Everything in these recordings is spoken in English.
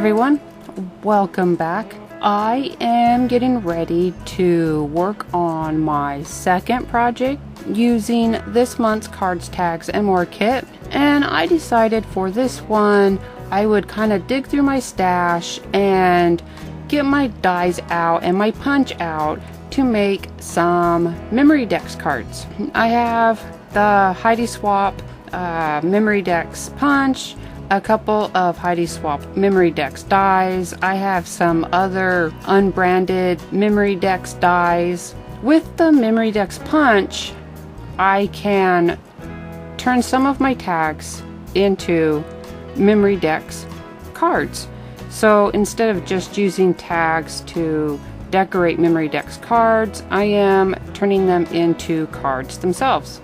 everyone, welcome back. I am getting ready to work on my second project using this month's Cards, Tags, and More kit, and I decided for this one I would kind of dig through my stash and get my dies out and my punch out to make some memory dex cards. I have the Heidi Swap memory dex punch, a couple of Heidi Swap memory dex dies. I have some other unbranded memory dex dies. With the memory dex punch, I can turn some of my tags into memory dex cards. So instead of just using tags to decorate memory dex cards, I am turning them into cards themselves.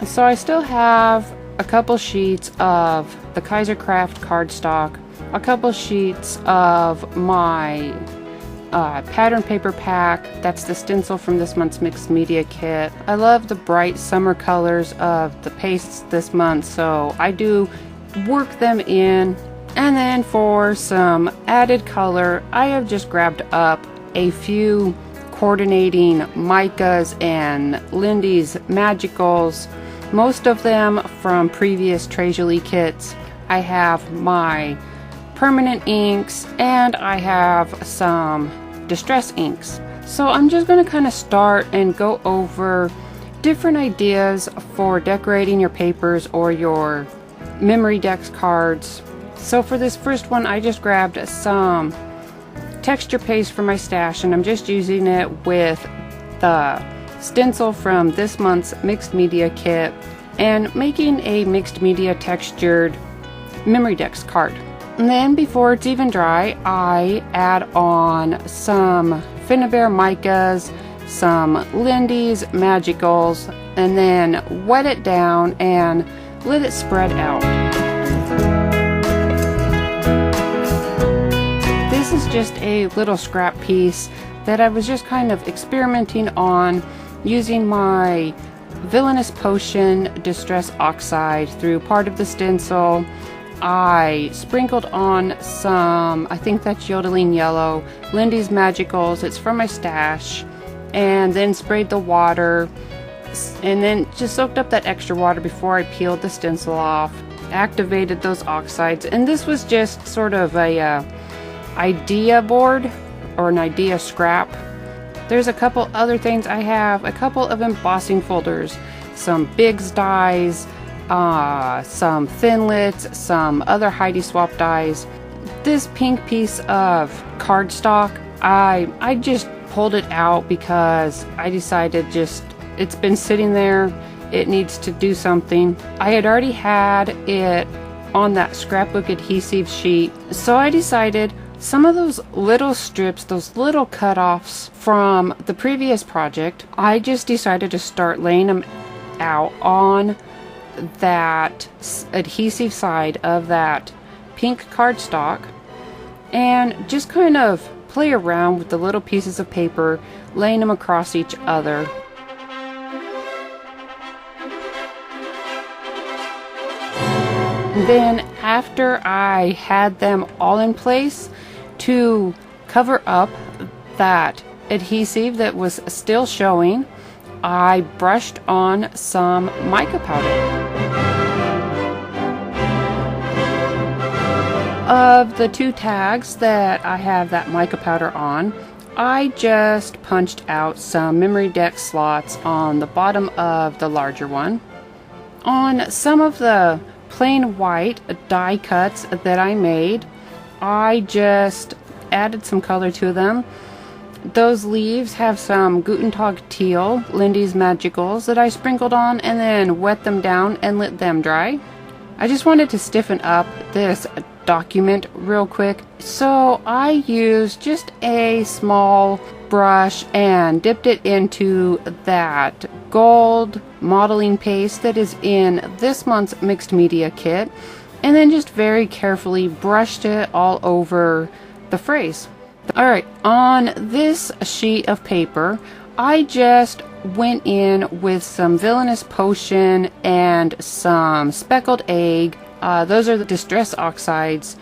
So I still have a couple sheets of the Kaisercraft cardstock, a couple sheets of my pattern paper pack. That's the stencil from this month's mixed media kit. I love the bright summer colors of the pastes this month, so I do work them in. And then for some added color, I have just grabbed up a few coordinating micas and Lindy's Magicals, most of them from previous Jolie kits. I have my permanent inks and I have some distress inks. So I'm just going to kind of start and go over different ideas for decorating your papers or your memory dex cards. So for this first one, I just grabbed some texture paste from my stash, and I'm just using it with the stencil from this month's mixed media kit and making a mixed media textured memory dex card. And then before it's even dry, I add on some Finnabair micas, some Lindy's Magicals, and then wet it down and let it spread out. This is just a little scrap piece that I was just kind of experimenting on using my Villainous Potion Distress Oxide through part of the stencil. I sprinkled on some, I think that's Yodeling Yellow, Lindy's Magicals, it's from my stash, and then sprayed the water, and then just soaked up that extra water before I peeled the stencil off, activated those oxides, and this was just sort of a idea board or an idea scrap. There's a couple other things. I have a couple of embossing folders, some Biggs dies, some Thinlits, some other Heidi Swap dies. This pink piece of cardstock, I just pulled it out because I decided it's been sitting there, it needs to do something. I had already had it on that scrapbook adhesive sheet, so I decided some of those little strips, those little cutoffs from the previous project, I just decided to start laying them out on that adhesive side of that pink cardstock and just kind of play around with the little pieces of paper, laying them across each other. Then after I had them all in place, to cover up that adhesive that was still showing, I brushed on some mica powder. Of the two tags that I have that mica powder on, I just punched out some memory dex slots on the bottom of the larger one. On some of the plain white die cuts that I made, I just added some color to them. Those leaves have some Guten Tag Teal, Lindy's Magicals, that I sprinkled on and then wet them down and let them dry. I just wanted to stiffen up this document real quick, so I used just a small brush and dipped it into that gold modeling paste that is in this month's mixed media kit, and then just very carefully brushed it all over the phrase. Alright, on this sheet of paper, I just went in with some Villainous Potion and some Speckled Egg. Those are the Distress Oxides.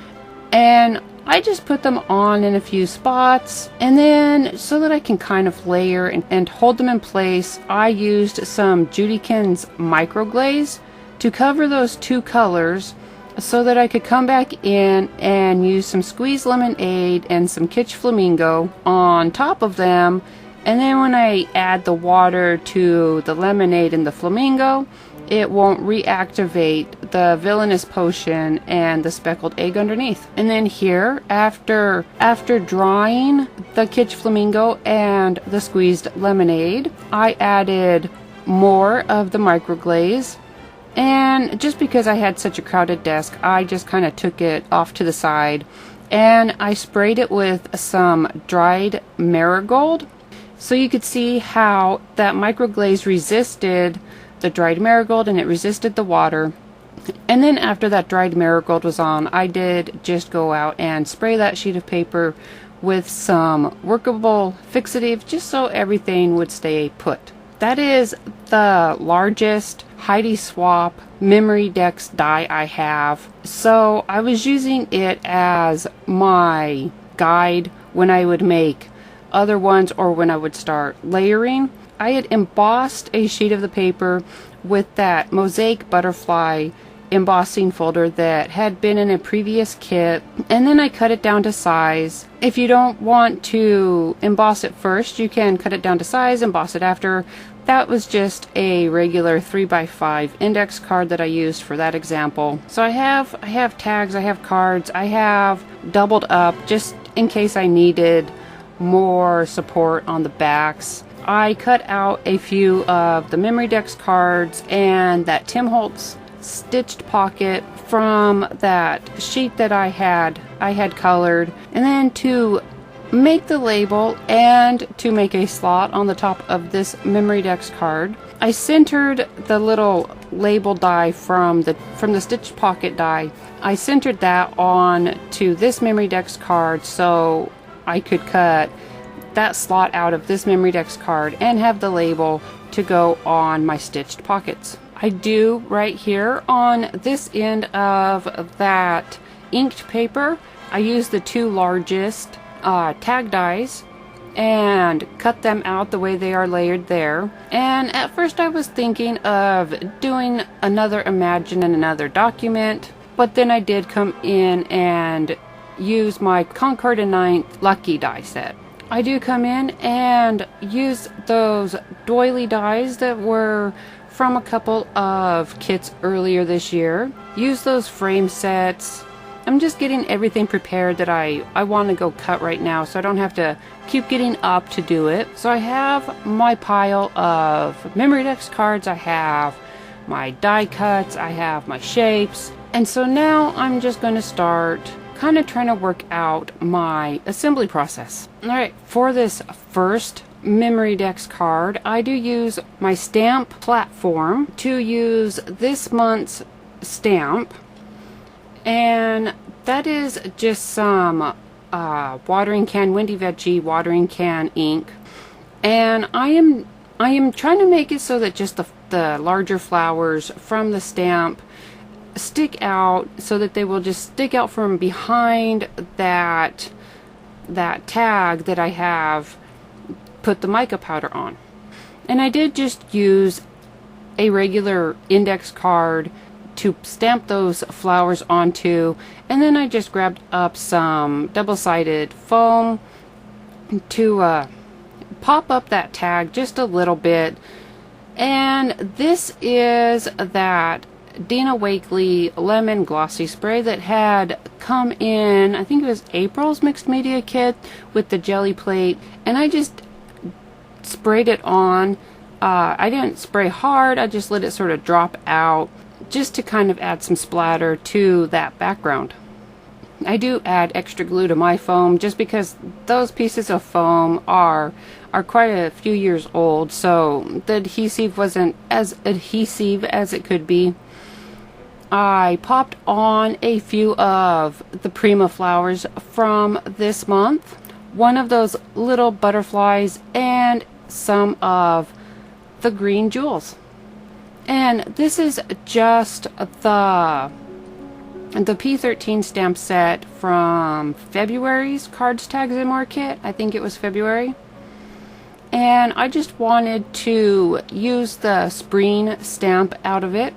And I just put them on in a few spots, and then so that I can kind of layer and hold them in place, I used some Judykins microglaze to cover those two colors so that I could come back in and use some squeezed lemonade and some Kitsch Flamingo on top of them. And then when I add the water to the lemonade and the flamingo, it won't reactivate the villainous potion and the speckled egg underneath. And then here, after drying the Kitsch Flamingo and the squeezed lemonade, I added more of the microglaze. And just because I had such a crowded desk, I just kind of took it off to the side and I sprayed it with some dried marigold. So you could see how that microglaze resisted the dried marigold and it resisted the water. And then after that dried marigold was on, I did just go out and spray that sheet of paper with some workable fixative just so everything would stay put. That is the largest Heidi Swap memory Dex die I have. So I was using it as my guide when I would make other ones or when I would start layering. I had embossed a sheet of the paper with that mosaic butterfly embossing folder that had been in a previous kit, and then I cut it down to size. If you don't want to emboss it first, you can cut it down to size, emboss it after. That was just a regular 3x5 index card that I used for that example. So I have tags, I have cards, I have doubled up just in case I needed more support on the backs. I cut out a few of the Memory Dex cards and that Tim Holtz stitched pocket from that sheet that I had colored, and then to make the label and to make a slot on the top of this Memory Dex card, I centered the little label die from the stitched pocket die. I centered that on to this Memory Dex card so I could cut that slot out of this Memory Dex card and have the label to go on my stitched pockets. I do right here on this end of that inked paper, I use the two largest tag dies and cut them out the way they are layered there. And at first I was thinking of doing another Imagine and another document, but then I did come in and use my Concord and Ninth Lucky die set. I do come in and use those doily dies that were from a couple of kits earlier this year. Use those frame sets. I'm just getting everything prepared that I want to go cut right now, so I don't have to keep getting up to do it. So I have my pile of Memory Dex cards, I have my die cuts, I have my shapes, and so now I'm just going to start kind of trying to work out my assembly process. Alright, for this first Memory Dex card, I do use my stamp platform to use this month's stamp, and that is just some watering can Wendy Veggie watering can ink, and I am trying to make it so that just the larger flowers from the stamp stick out, so that they will just stick out from behind that tag that I have put the mica powder on. And I did just use a regular index card to stamp those flowers onto, and then I just grabbed up some double-sided foam to pop up that tag just a little bit. And this is that Dina Wakley lemon glossy spray that had come in, I think it was April's mixed media kit with the jelly plate, and I just sprayed it on. I didn't spray hard, I just let it sort of drop out just to kind of add some splatter to that background. I do add extra glue to my foam just because those pieces of foam are quite a few years old, so the adhesive wasn't as adhesive as it could be. I popped on a few of the Prima flowers from this month, one of those little butterflies, and some of the green jewels. And this is just the the P13 stamp set from February's Cards, Tags, and More kit. I think it was February. And I just wanted to use the Spreen stamp out of it.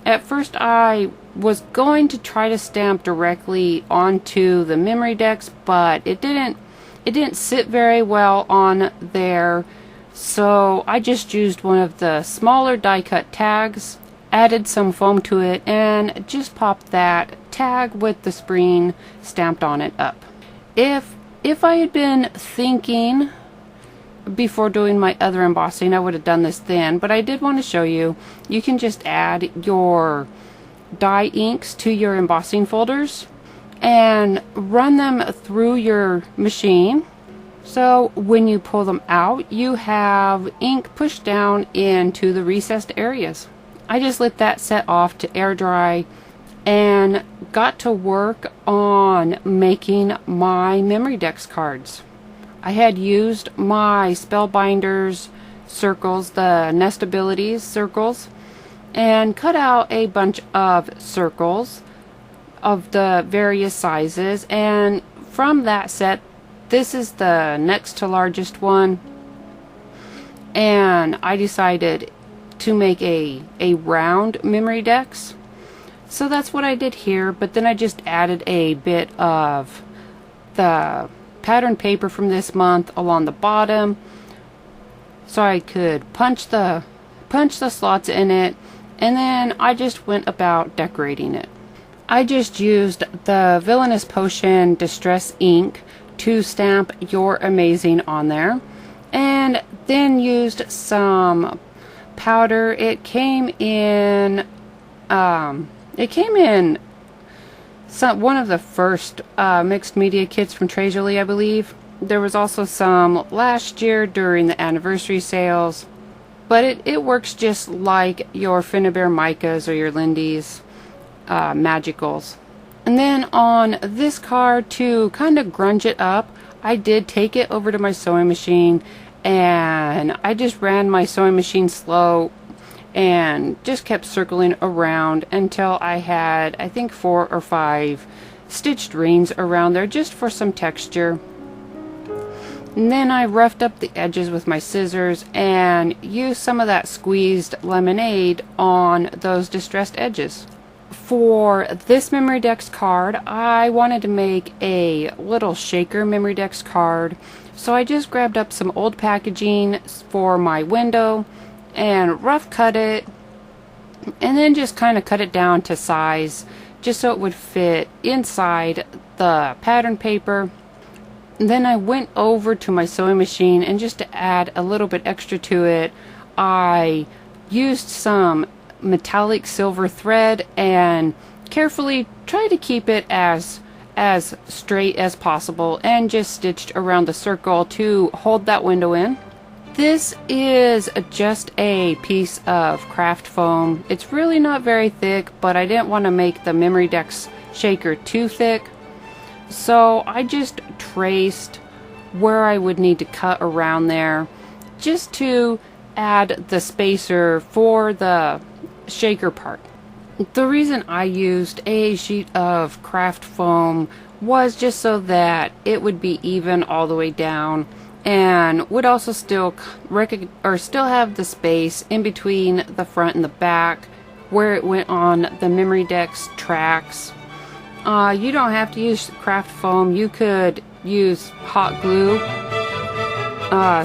At first I was going to try to stamp directly onto the memory decks, but it didn't sit very well on there. So I just used one of the smaller die cut tags, added some foam to it, and just popped that tag with the Spreen stamped on it up. If I had been thinking before doing my other embossing, I would have done this then, but I did want to show you. You can just add your dye inks to your embossing folders and run them through your machine. So when you pull them out, you have ink pushed down into the recessed areas. I just let that set off to air dry and got to work on making my memory decks cards. I had used my Spellbinders circles, the Nestabilities circles, and cut out a bunch of circles of the various sizes, and from that set, this is the next to largest one, and I decided to make a round memory decks. So that's what I did here, but then I just added a bit of the pattern paper from this month along the bottom so I could punch the slots in it, and then I just went about decorating it. I just used the Villainous Potion Distress ink to stamp You're Amazing on there, and then used some powder. It came in one of the first mixed media kits from Jolie, I believe. There was also some last year during the anniversary sales, but it works just like your Finnabair Micas or your Lindy's Magicals. And then on this card, to kind of grunge it up, I did take it over to my sewing machine, and I just ran my sewing machine slow and just kept circling around until I had, I think, 4 or 5 stitched rings around there just for some texture. And then I roughed up the edges with my scissors and used some of that squeezed lemonade on those distressed edges. For this Memory Decks card, I wanted to make a little shaker Memory Decks card, so I just grabbed up some old packaging for my window and rough cut it, and then just kind of cut it down to size just so it would fit inside the pattern paper. And then I went over to my sewing machine, and just to add a little bit extra to it, I used some metallic silver thread and carefully tried to keep it as straight as possible, and just stitched around the circle to hold that window in. This is just a piece of craft foam. It's really not very thick, but I didn't want to make the Memory Decks shaker too thick, so I just traced where I would need to cut around there just to add the spacer for the shaker part. The reason I used a sheet of craft foam was just so that it would be even all the way down, and would also still have the space in between the front and the back where it went on the Memory Decks tracks. You don't have to use craft foam. You could use hot glue,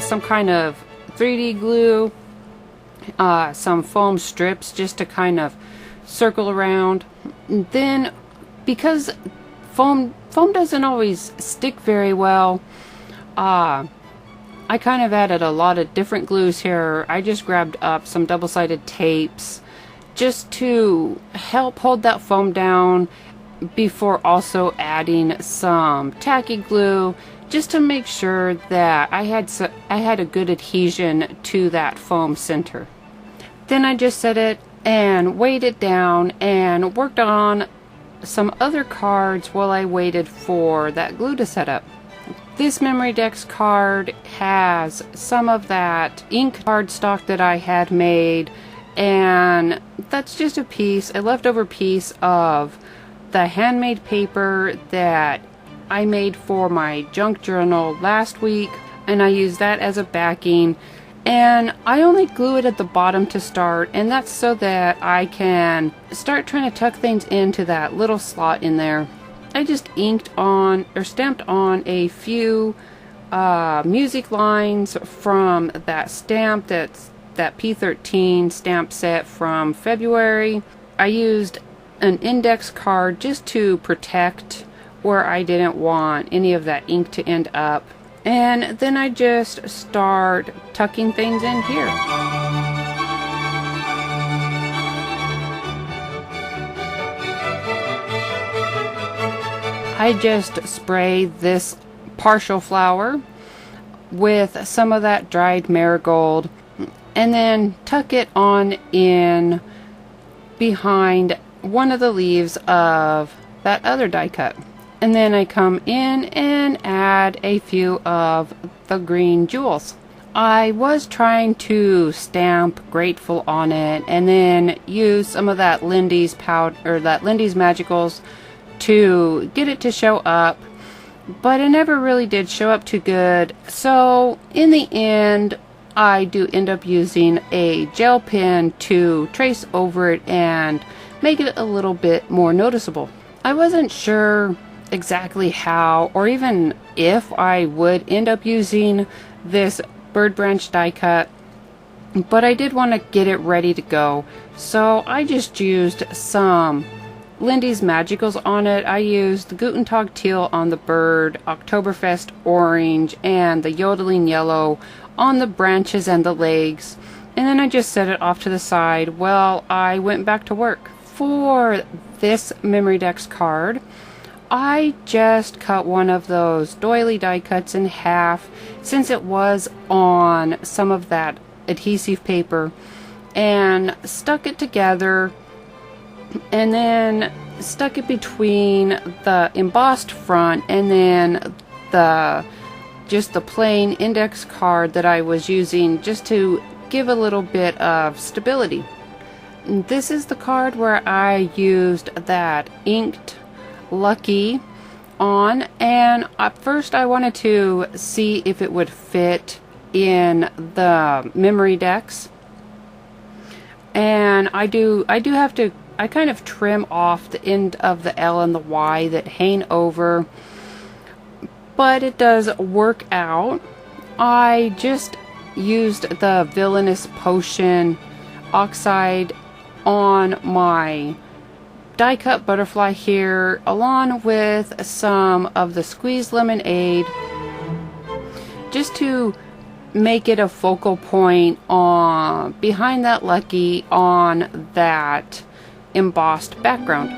some kind of 3D glue, some foam strips just to kind of circle around. And then, because foam doesn't always stick very well, I kind of added a lot of different glues here. I just grabbed up some double-sided tapes just to help hold that foam down, before also adding some tacky glue just to make sure that I had a good adhesion to that foam center. Then I just set it and weighed it down and worked on some other cards while I waited for that glue to set up. This Memory Decks card has some of that ink cardstock that I had made, and that's just a leftover piece of the handmade paper that I made for my junk journal last week, and I used that as a backing. And I only glue it at the bottom to start, and that's so that I can start trying to tuck things into that little slot in there. I just inked on or stamped on a few music lines from that stamp, that P13 stamp set from February. I used an index card just to protect where I didn't want any of that ink to end up. And then I just start tucking things in here. I just spray this partial flower with some of that dried marigold and then tuck it on in behind one of the leaves of that other die cut. And then I come in and add a few of the green jewels. I was trying to stamp Grateful on it and then use some of that Lindy's powder or that Lindy's Magicals to get it to show up, but it never really did show up too good. So in the end, I do end up using a gel pen to trace over it and make it a little bit more noticeable. I wasn't sure exactly how or even if I would end up using this bird branch die cut, but I did want to get it ready to go, so I just used some Lindy's Magicals on it. I used the Guten Tag Teal on the bird, Oktoberfest orange, and the Yodeling yellow on the branches and the legs, and then I just set it off to the side while I went back to work. For this Memory Decks card, I just cut one of those doily die cuts in half since it was on some of that adhesive paper, and stuck it together and then stuck it between the embossed front and then just the plain index card that I was using just to give a little bit of stability. This is the card where I used that inked Lucky on, and at first I wanted to see if it would fit in the Memory Decks, and I kind of trim off the end of the L and the Y that hang over, but it does work out. I just used the Villainous Potion oxide on my die cut butterfly here, along with some of the squeezed lemonade, just to make it a focal point on behind that Lucky on that embossed background.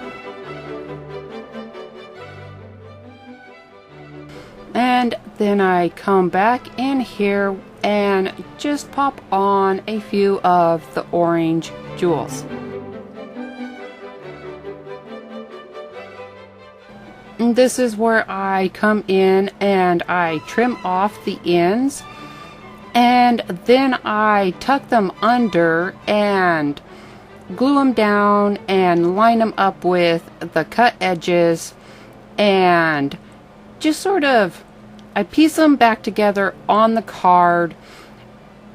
And then I come back in here and just pop on a few of the orange jewels. And this is where I come in and I trim off the ends, and then I tuck them under and glue them down and line them up with the cut edges, and just sort of I piece them back together on the card,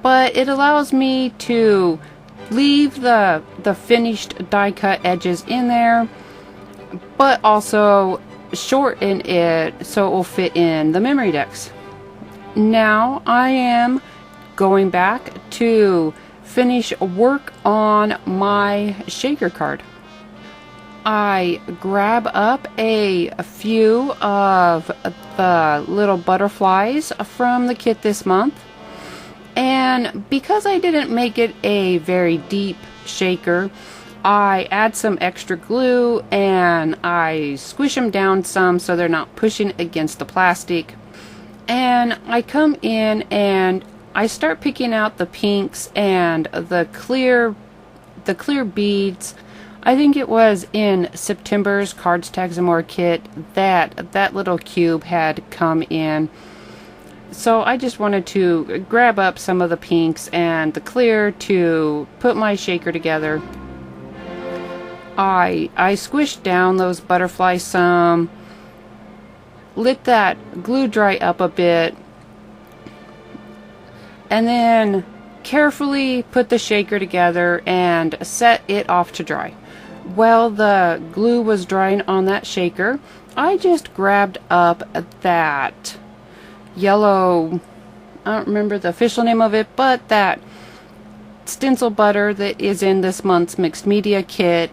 but it allows me to leave the finished die cut edges in there, but also shorten it so it will fit in the Memory Decks. Now I am going back to finish work on my shaker card. I grab up a few of the little butterflies from the kit this month, and because I didn't make it a very deep shaker, I add some extra glue and I squish them down some so they're not pushing against the plastic. And I come in and I start picking out the pinks and the clear beads. I think it was in September's Cards, Tags, and More kit that little cube had come in. So I just wanted to grab up some of the pinks and the clear to put my shaker together. I squished down those butterflies some, let that glue dry up a bit, and then carefully put the shaker together and set it off to dry. While the glue was drying on that shaker, I just grabbed up that yellow, I don't remember the official name of it, but that stencil butter that is in this month's mixed media kit,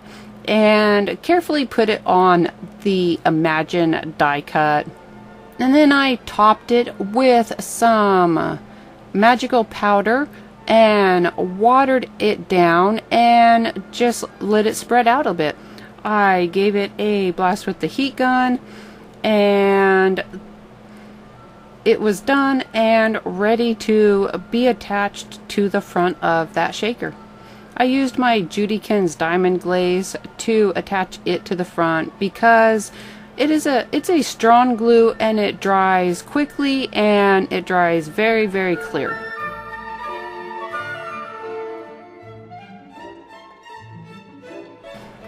and carefully put it on the Imagine die cut. And then I topped it with some magical powder and watered it down and just let it spread out a bit. I gave it a blast with the heat gun, and it was done and ready to be attached to the front of that shaker. I used my Judykins diamond glaze to attach it to the front because it's a strong glue, and it dries quickly, and it dries very, very clear.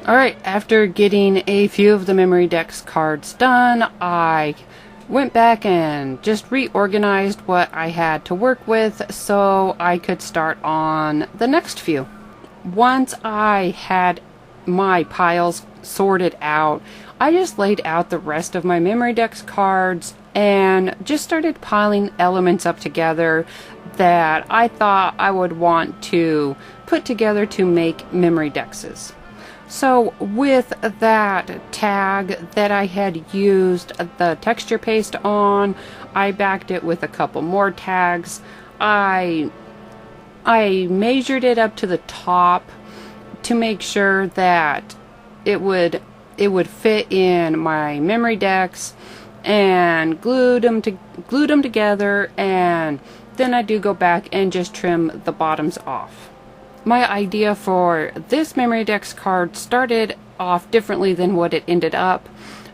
Alright, after getting a few of the Memory Decks cards done, I went back and just reorganized what I had to work with so I could start on the next few. Once I had my piles sorted out, I just laid out the rest of my Memory Decks cards and just started piling elements up together that I thought I would want to put together to make Memory Dexes. So with that tag that I had used the texture paste on, I backed it with a couple more tags. I measured it up to the top to make sure that it would fit in my Memory Decks, and glued them together, and then I do go back and just trim the bottoms off. My idea for this Memory Decks card started off differently than what it ended up,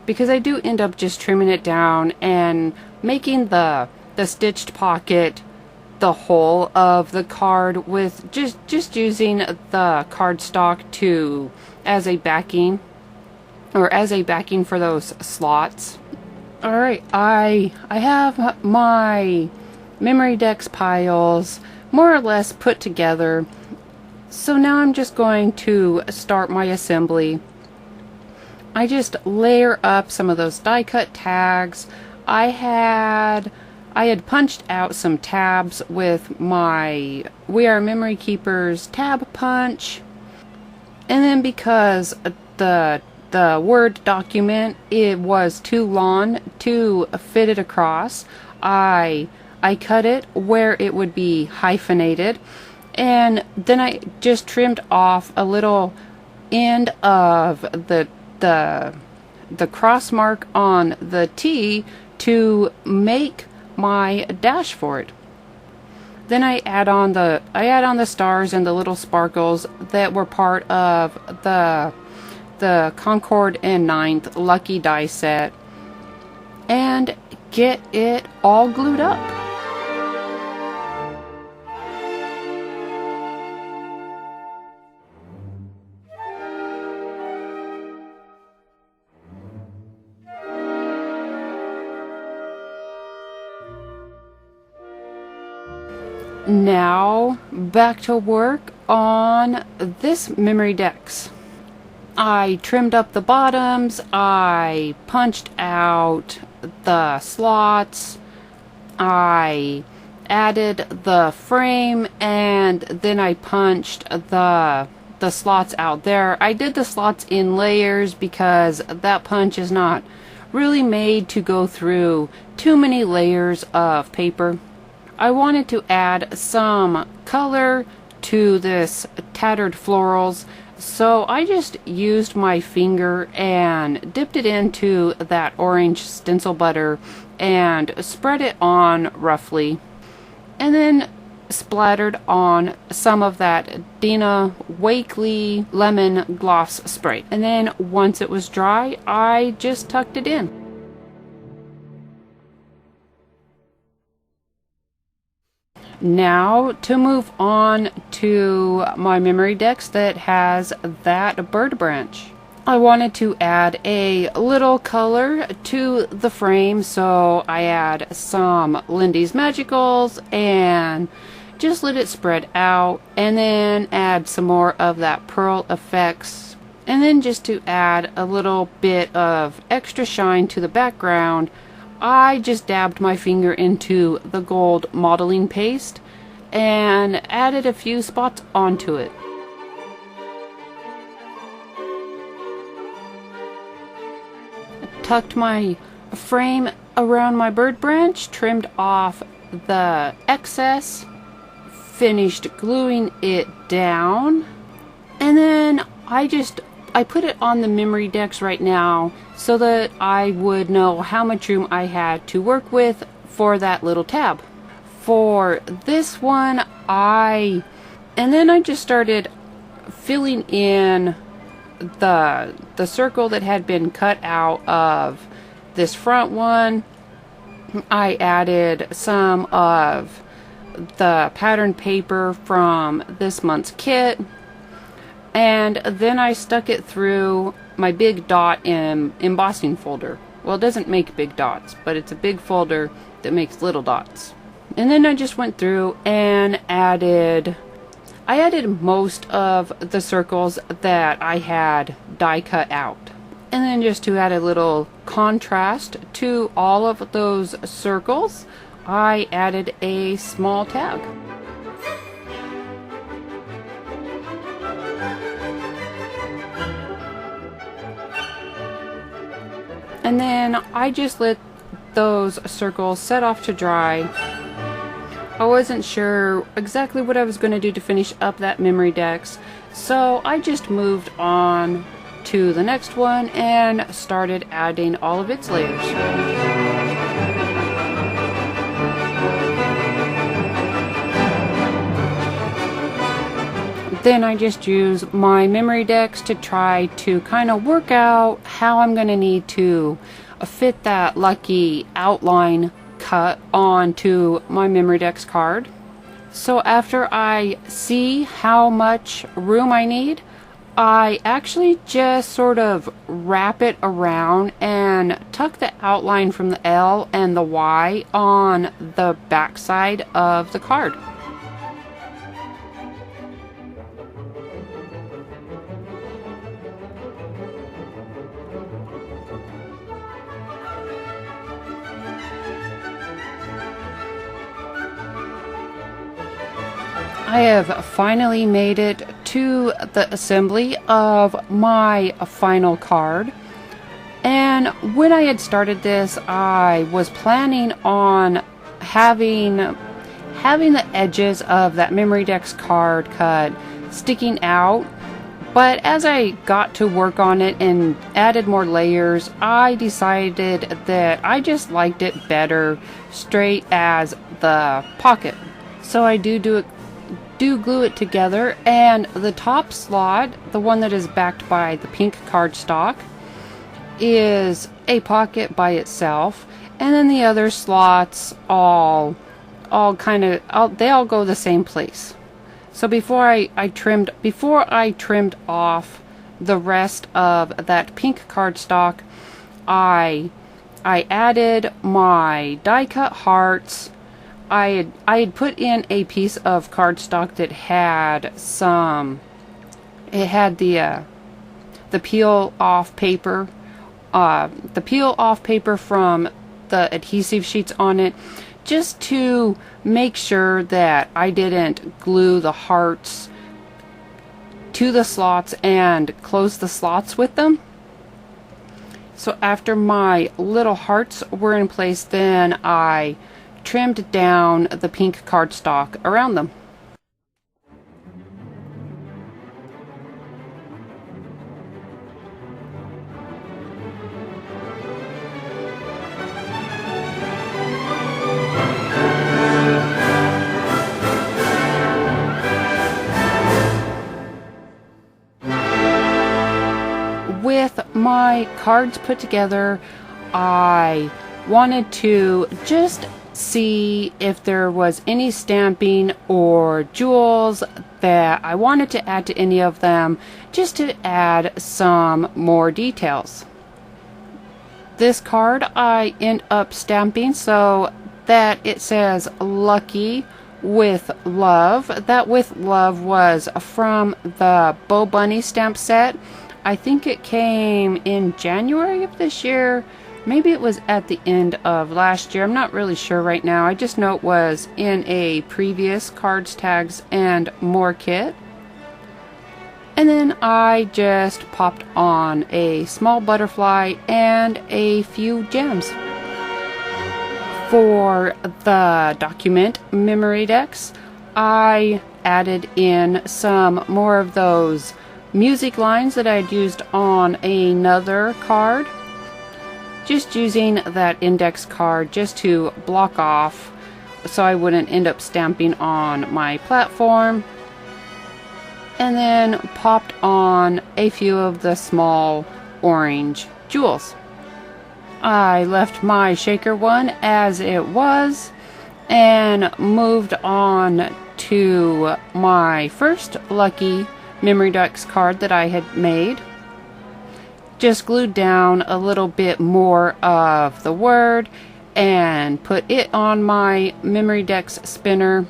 because I do end up just trimming it down and making the stitched pocket the whole of the card, with just using the cardstock as a backing for those slots. Alright, I have my Memory Decks piles more or less put together. So now I'm just going to start my assembly. I just layer up some of those die cut tags. I had punched out some tabs with my We Are Memory Keepers tab punch. And then because the Word document, it was too long to fit it across, I cut it where it would be hyphenated. And then I just trimmed off a little end of the cross mark on the T to make my dash for it. Then I add on the stars and the little sparkles that were part of the Concord and Ninth Lucky die set, and get it all glued up. Now, back to work on this Memory Decks. I trimmed up the bottoms, I punched out the slots, I added the frame, and then I punched the slots out there. I did the slots in layers because that punch is not really made to go through too many layers of paper. I wanted to add some color to this tattered florals, so I just used my finger and dipped it into that orange stencil butter and spread it on roughly, and then splattered on some of that Dina Wakley lemon gloss spray. And then once it was dry, I just tucked it in. Now to move on to my Memory Decks that has that bird branch. I wanted to add a little color to the frame, so I add some Lindy's Magicals and just let it spread out, and then add some more of that Pearl Effects, and then just to add a little bit of extra shine to the background, I just dabbed my finger into the gold modeling paste and added a few spots onto it. Tucked my frame around my bird branch, trimmed off the excess, finished gluing it down, and then I put it on the memory decks right now so that I would know how much room I had to work with for that little tab. For this one, and then I just started filling in the circle that had been cut out of this front one. I added some of the pattern paper from this month's kit, and then I stuck it through my big dot embossing folder. Well, it doesn't make big dots, but it's a big folder that makes little dots. And then I just went through and added most of the circles that I had die cut out. And then just to add a little contrast to all of those circles, I added a small tag. And then I just let those circles set off to dry. I wasn't sure exactly what I was going to do to finish up that memory decks, so I just moved on to the next one and started adding all of its layers. Then I just use my memory decks to try to kind of work out how I'm going to need to fit that lucky outline cut onto my memory decks card. So after I see how much room I need, I actually just sort of wrap it around and tuck the outline from the L and the Y on the back side of the card. I have finally made it to the assembly of my final card, and when I had started this, I was planning on having the edges of that memory decks card cut sticking out, but as I got to work on it and added more layers, I decided that I just liked it better straight as the pocket. So I do glue it together, and the top slot, the one that is backed by the pink cardstock, is a pocket by itself, and then the other slots they all go the same place. So before I trimmed off the rest of that pink cardstock, I added my die cut hearts. I had put in a piece of cardstock that had the peel off paper, from the adhesive sheets on it, just to make sure that I didn't glue the hearts to the slots and close the slots with them. So after my little hearts were in place, then I trimmed down the pink cardstock around them. With my cards put together, I wanted to just see if there was any stamping or jewels that I wanted to add to any of them, just to add some more details. This card I end up stamping so that it says Lucky with Love. That with Love was from the Bo Bunny stamp set. I think it came in January of this year. Maybe it was at the end of last year. I'm not really sure right now. I just know it was in a previous Cards, Tags, and More kit. And then I just popped on a small butterfly and a few gems. For the document memory decks, I added in some more of those music lines that I'd used on another card. Just using that index card just to block off so I wouldn't end up stamping on my platform. And then popped on a few of the small orange jewels. I left my shaker one as it was and moved on to my first Lucky Memory Decks card that I had made. Just glued down a little bit more of the word and put it on my Memory Decks spinner.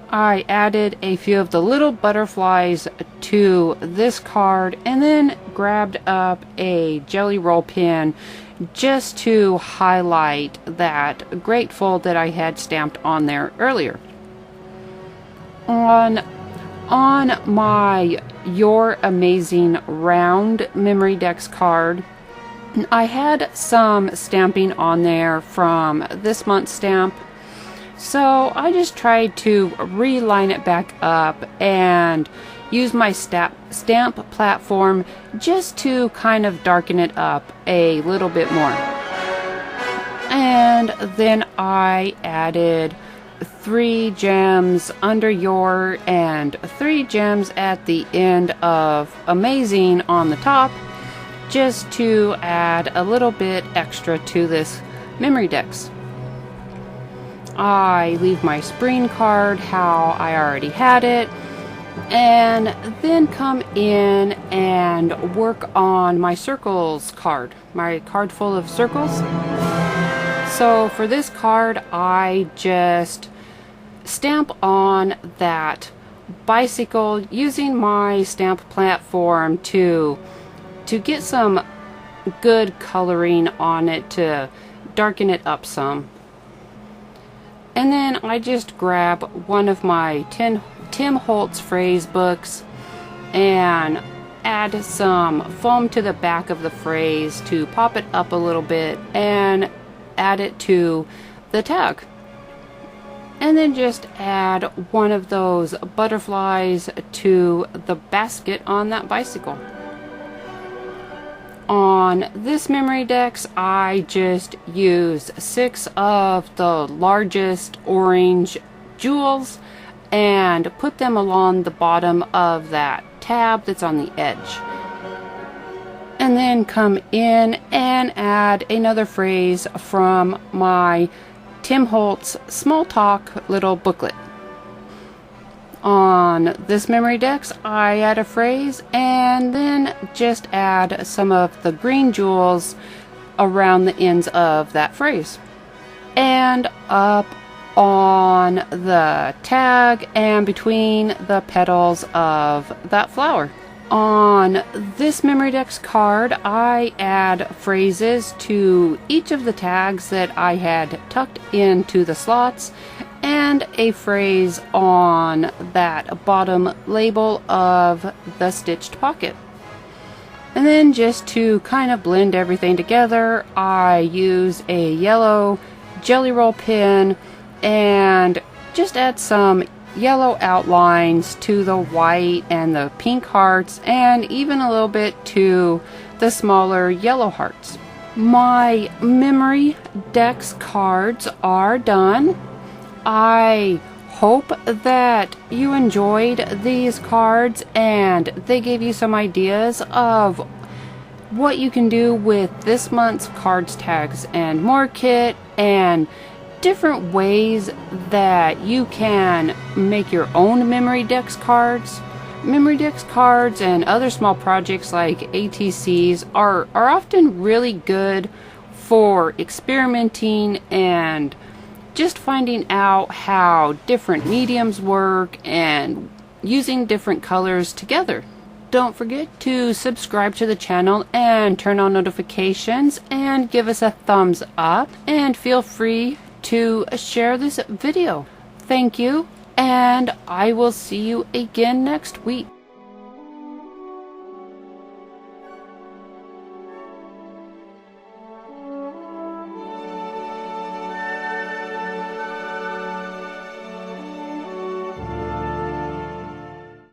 I added a few of the little butterflies to this card and then grabbed up a jelly roll pin just to highlight that grateful that I had stamped on there earlier. On my Your Amazing Round Memory Decks card, I had some stamping on there from this month's stamp, so I just tried to reline it back up and use my stamp platform just to kind of darken it up a little bit more. And then I added 3 gems under Your and 3 gems at the end of Amazing on the top, just to add a little bit extra to this memory decks. I leave my spring card how I already had it, and then come in and work on my circles card, my card full of circles. So for this card, I just stamp on that bicycle using my stamp platform to get some good coloring on it to darken it up some. And then I just grab one of my Tim Holtz phrase books and add some foam to the back of the phrase to pop it up a little bit and add it to the tag. And then just add one of those butterflies to the basket on that bicycle. On this memory decks, I just use 6 of the largest orange jewels and put them along the bottom of that tab that's on the edge. And then come in and add another phrase from my Tim Holtz Small Talk little booklet. On this memory decks, I add a phrase and then just add some of the green jewels around the ends of that phrase. And up on the tag and between the petals of that flower. On this memory decks card, I add phrases to each of the tags that I had tucked into the slots and a phrase on that bottom label of the stitched pocket. And then just to kind of blend everything together, I use a yellow jelly roll pen and just add some yellow outlines to the white and the pink hearts, and even a little bit to the smaller yellow hearts. My memory decks cards are done. I hope that you enjoyed these cards and they gave you some ideas of what you can do with this month's Cards, Tags, and More kit, and different ways that you can make your own memory dex cards. Memory dex cards and other small projects like ATCs are often really good for experimenting and just finding out how different mediums work and using different colors together. Don't forget to subscribe to the channel and turn on notifications and give us a thumbs up, and feel free to share this video. Thank you, and I will see you again next week.